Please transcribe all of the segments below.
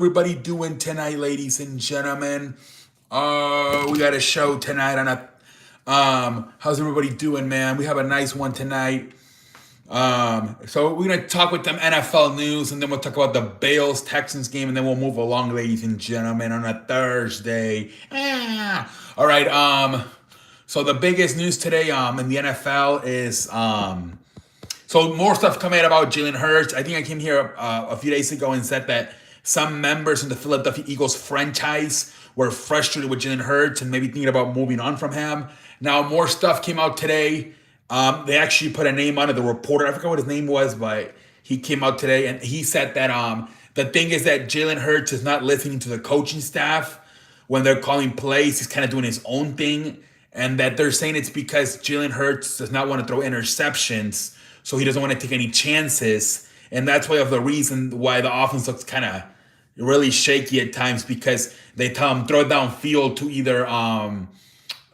Everybody doing tonight, ladies and gentlemen? We got a show tonight on a. How's everybody doing, man? We have a nice one tonight. So we're gonna talk with them NFL news, and then we'll talk about the Bills Texans game, and then we'll move along, ladies and gentlemen, on a Thursday. All right. So the biggest news today, in the NFL is so more stuff coming out about Jalen Hurts. I think I came here a few days ago and said that some members in the Philadelphia Eagles franchise were frustrated with Jalen Hurts and maybe thinking about moving on from him. Now more stuff came out today. They actually put a name on it. The reporter, I forgot what his name was, but he came out today and he said that the thing is that Jalen Hurts is not listening to the coaching staff when they're calling plays. He's kind of doing his own thing, and that they're saying it's because Jalen Hurts does not want to throw interceptions, so he doesn't want to take any chances, and that's why of the reason why the offense looks kind of really shaky at times, because they tell him throw it downfield to either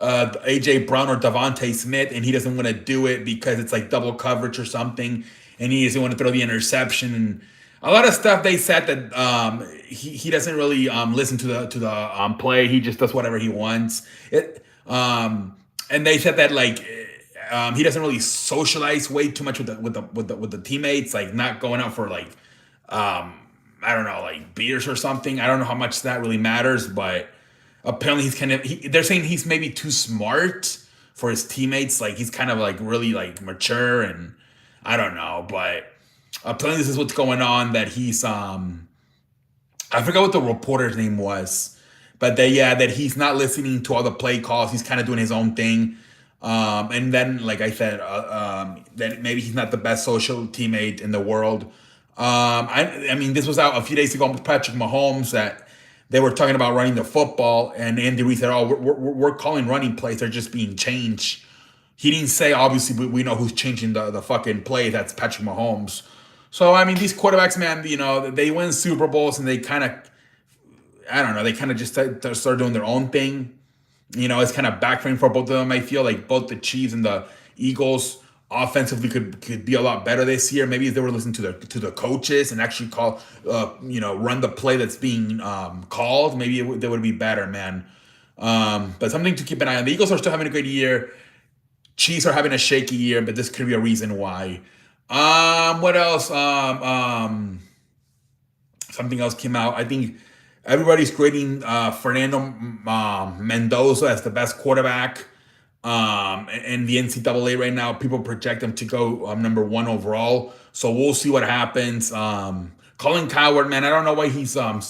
AJ Brown or Devontae Smith, and he doesn't want to do it because it's like double coverage or something, and he doesn't want to throw the interception. And a lot of stuff they said that he doesn't really listen to the play. He just does whatever he wants. And they said that like he doesn't really socialize way too much with the teammates, like not going out for like I don't know, like beers or something. I don't know how much that really matters, but apparently he's kind of they're saying he's maybe too smart for his teammates. Like he's kind of like really like mature, and I don't know, but apparently this is what's going on. That he's I forgot what the reporter's name was, but that he's not listening to all the play calls. He's kind of doing his own thing. And then, like I said, that maybe he's not the best social teammate in the world. I mean, this was out a few days ago with Patrick Mahomes that they were talking about running the football, and Andy Reid said, "Oh, we're calling running plays; they're just being changed." He didn't say, obviously, but we know who's changing the fucking play. That's Patrick Mahomes. So I mean, these quarterbacks, man, they win Super Bowls and they kind of, I don't know, they kind of just start doing their own thing. It's kind of backfiring for both of them. I feel like both the Chiefs and the Eagles offensively could be a lot better this year. Maybe if they were listening to the coaches and actually run the play that's being called, maybe they would be better, man. But something to keep an eye on. The Eagles are still having a good year. Chiefs are having a shaky year, but this could be a reason why. What else? Something else came out. I think everybody's grading Fernando Mendoza as the best quarterback in the NCAA right now. People project him to go number one overall. So we'll see what happens. Colin Cowherd, man, I don't know why he's so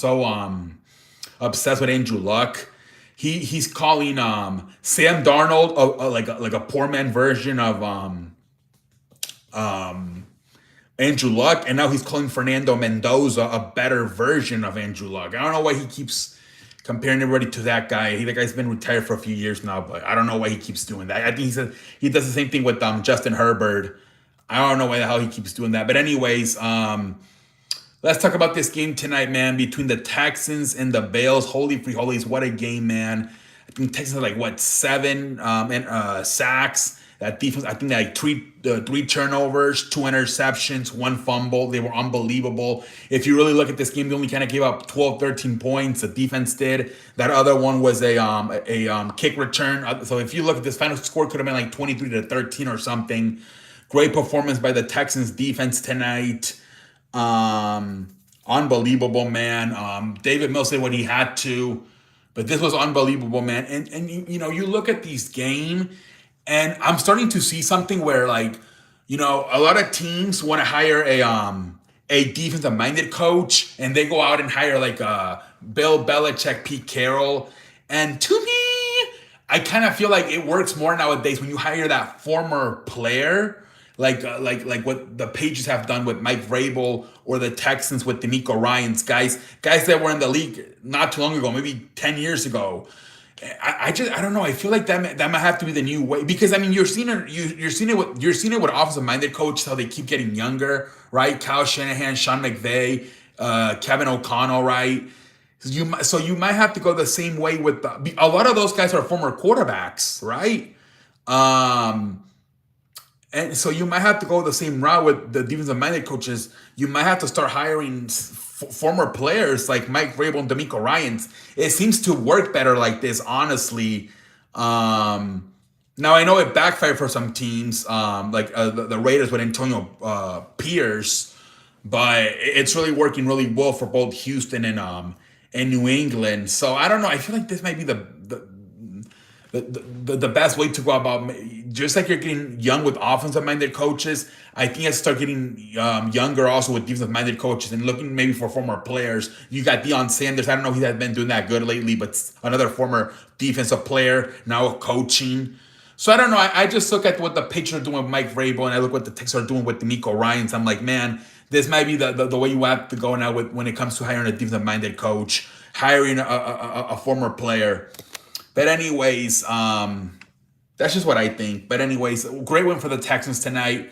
obsessed with Andrew Luck. He's calling Sam Darnold like a poor man version of Andrew Luck, and now he's calling Fernando Mendoza a better version of Andrew Luck. I don't know why he keeps comparing everybody to that guy. That guy's been retired for a few years now, but I don't know why he keeps doing that. I think he does the same thing with Justin Herbert. I don't know why the hell he keeps doing that. But anyways, let's talk about this game tonight, man, between the Texans and the Bills. Holy free holies, what a game, man. I think Texans had like, 7 sacks. That defense, I think they had three turnovers, 2 interceptions, 1 fumble. They were unbelievable. If you really look at this game, they only kind of gave up 12, 13 points. The defense did. That other one was a kick return. So if you look at this final score, could have been like 23-13 or something. Great performance by the Texans defense tonight. Unbelievable, man. David Mills did what he had to, but this was unbelievable, man. And you look at these games, and I'm starting to see something where, like, a lot of teams want to hire a defensive minded coach, and they go out and hire like Bill Belichick, Pete Carroll. And to me, I kind of feel like it works more nowadays when you hire that former player, like what the Patriots have done with Mike Vrabel, or the Texans with DeMeco Ryans, guys that were in the league not too long ago, maybe 10 years ago. I don't know. I feel like that might have to be the new way, because I mean you're seeing it with offensive minded coaches, how they keep getting younger, right? Kyle Shanahan, Sean McVay, Kevin O'Connell, right? So you might have to go the same way with a lot of those guys are former quarterbacks, right? And so you might have to go the same route with the defensive minded coaches. You might have to start hiring former players like Mike Vrabel and D'Amico Ryans, it seems to work better like this, honestly. Now I know it backfired for some teams, like the Raiders with Antonio Pierce, but it's really working really well for both Houston and New England. So I don't know. I feel like this might be the best way to go about, just like you're getting young with offensive minded coaches. I think I start getting younger also with defensive minded coaches and looking maybe for former players. You got Deion Sanders. I don't know if he has been doing that good lately, but another former defensive player now coaching. So I don't know. I just look at what the Patriots are doing with Mike Vrabel, and I look what the Texans are doing with D'Amico Ryans. I'm like, man, this might be the way you have to go now with when it comes to hiring a defensive minded coach, hiring a former player. But anyways, that's just what I think. But anyways, great win for the Texans tonight.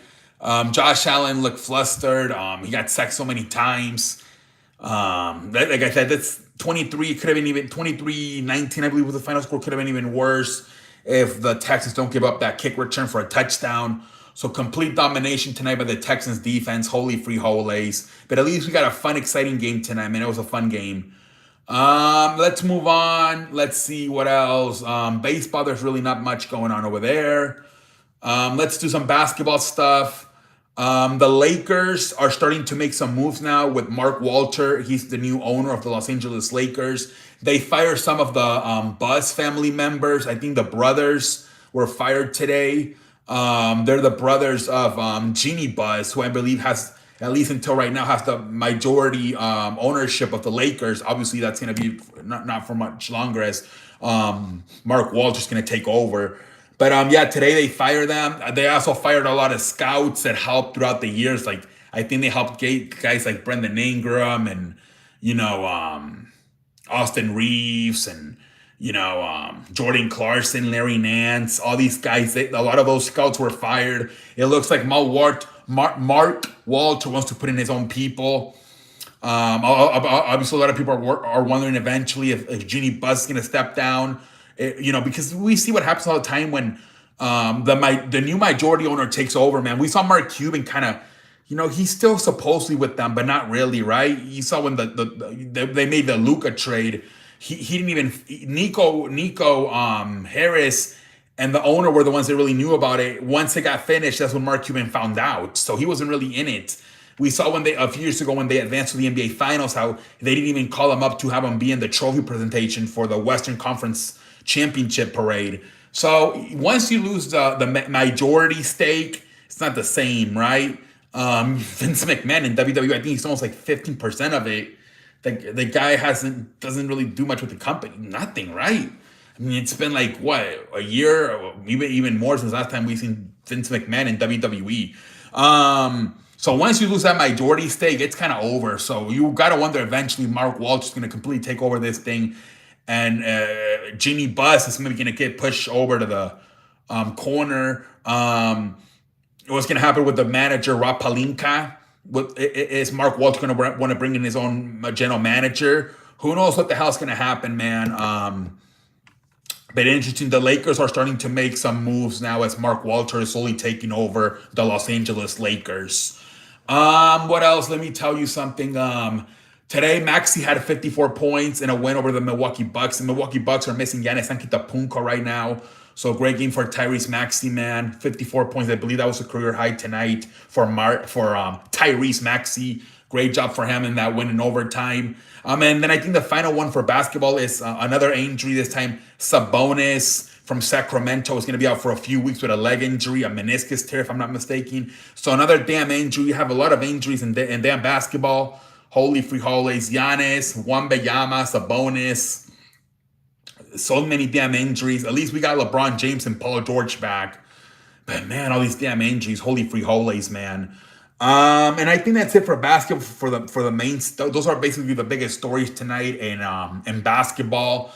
Josh Allen looked flustered. He got sacked so many times. Like I said, that's 23. Could have been even 23-19, I believe was the final score. Could have been even worse if the Texans don't give up that kick return for a touchdown. So complete domination tonight by the Texans defense. Holy free holies. But at least we got a fun, exciting game tonight, man. It was a fun game. Let's move on. Let's see what else. Baseball, there's really not much going on over there. Let's do some basketball stuff. The Lakers are starting to make some moves now with Mark Walter. He's the new owner of the Los Angeles Lakers. They fired some of the Buzz family members. I think the brothers were fired today. They're the brothers of Jeannie Buss, who I believe has, at least until right now, has the majority ownership of the Lakers. Obviously, that's going to be not for much longer as Mark Walter's going to take over. But yeah, today they fired them. They also fired a lot of scouts that helped throughout the years. Like, I think they helped guys like Brendan Ingram and, Austin Reeves and, Jordan Clarkson, Larry Nance, all these guys. A lot of those scouts were fired. It looks like Mark Walter wants to put in his own people. Obviously, a lot of people are wondering eventually if Jeannie Buss is going to step down. Because we see what happens all the time when the new majority owner takes over, man. We saw Mark Cuban kind of, he's still supposedly with them, but not really, right? You saw when they made the Luka trade, he didn't even, Nico Harris and the owner were the ones that really knew about it. Once it got finished, that's when Mark Cuban found out. So he wasn't really in it. We saw a few years ago when they advanced to the NBA Finals, how they didn't even call him up to have him be in the trophy presentation for the Western Conference Championship parade. So once you lose the majority stake, it's not the same, right? Vince McMahon in WWE, I think he's almost like 15% of it. The guy doesn't really do much with the company. Nothing, right? I mean, it's been like what, a year, or even more since last time we've seen Vince McMahon in WWE. So once you lose that majority stake, it's kind of over. So you got to wonder eventually Mark Walt's going to completely take over this thing. And Jeannie Buss is maybe going to get pushed over to the corner. What's going to happen with the manager, Rob Pelinka? Is Mark Waltz going to want to bring in his own general manager? Who knows what the hell's going to happen, man? But interesting, the Lakers are starting to make some moves now as Mark Walter is slowly taking over the Los Angeles Lakers. What else? Let me tell you something. Today, Maxey had 54 points in a win over the Milwaukee Bucks. The Milwaukee Bucks are missing Giannis Antetokounmpo right now. So great game for Tyrese Maxey, man. 54 points. I believe that was a career high tonight for Tyrese Maxey. Great job for him in that win in overtime. And then I think the final one for basketball is another injury this time. Sabonis from Sacramento is going to be out for a few weeks with a leg injury, a meniscus tear, if I'm not mistaken. So another damn injury. You have a lot of injuries in damn basketball. Holy free holidays. Giannis, Wembanyama, Sabonis. So many damn injuries. At least we got LeBron James and Paul George back. But man, all these damn injuries. Holy free holidays, man. And I think that's it for basketball for the main stuff. Those are basically the biggest stories tonight in basketball.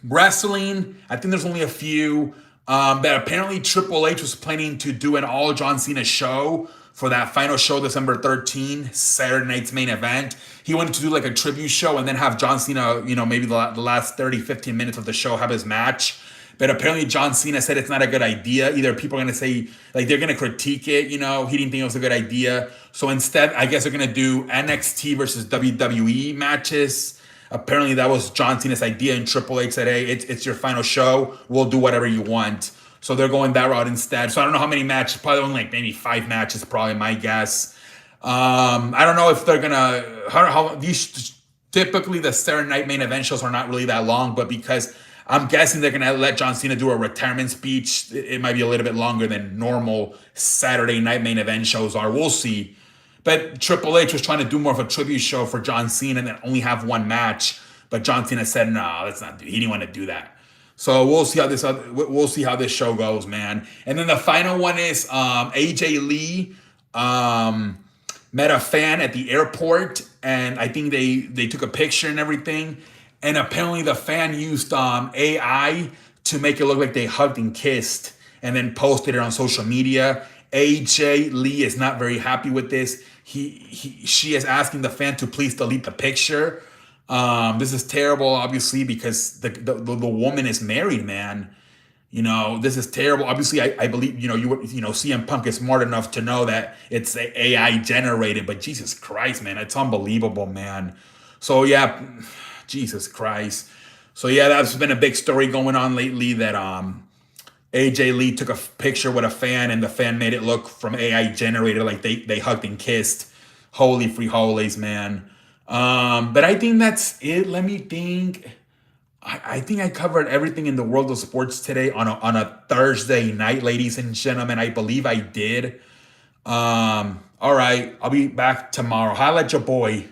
Wrestling, I think there's only a few. But apparently Triple H was planning to do an all John Cena show for that final show, December 13th, Saturday night's main event. He wanted to do like a tribute show and then have John Cena, maybe the last 30, 15 minutes of the show have his match. But apparently John Cena said it's not a good idea. Either people are gonna say like they're gonna critique it, you know, he didn't think it was a good idea. So instead, I guess they're gonna do NXT versus WWE matches. Apparently that was John Cena's idea, and Triple H said, "Hey, it's your final show. We'll do whatever you want." So they're going that route instead. So I don't know how many matches. Probably only like maybe 5 matches. Probably my guess. I don't know if they're gonna how these typically the Saturday Night Main Event shows are not really that long, but because I'm guessing they're gonna let John Cena do a retirement speech, it might be a little bit longer than normal Saturday Night Main Event shows are. We'll see. But Triple H was trying to do more of a tribute show for John Cena and then only have one match. But John Cena said, "No, let's not do." He didn't want to do that. So we'll see how this show goes, man. And then the final one is AJ Lee met a fan at the airport, and I think they took a picture and everything. And apparently the fan used AI to make it look like they hugged and kissed, and then posted it on social media. AJ Lee is not very happy with this. She is asking the fan to please delete the picture. This is terrible, obviously, because the woman is married, man. You know, this is terrible. Obviously, I believe, CM Punk is smart enough to know that it's AI generated, but Jesus Christ, man, it's unbelievable, man. So yeah, Jesus Christ. So yeah, that's been a big story going on lately that AJ Lee took a picture with a fan, and the fan made it look from AI generated like they hugged and kissed. Holy free holies, man. But I think that's it. Let me think. I think I covered everything in the world of sports today on a Thursday night, ladies and gentlemen. I believe I did. All right, I'll be back tomorrow. Holla at your boy.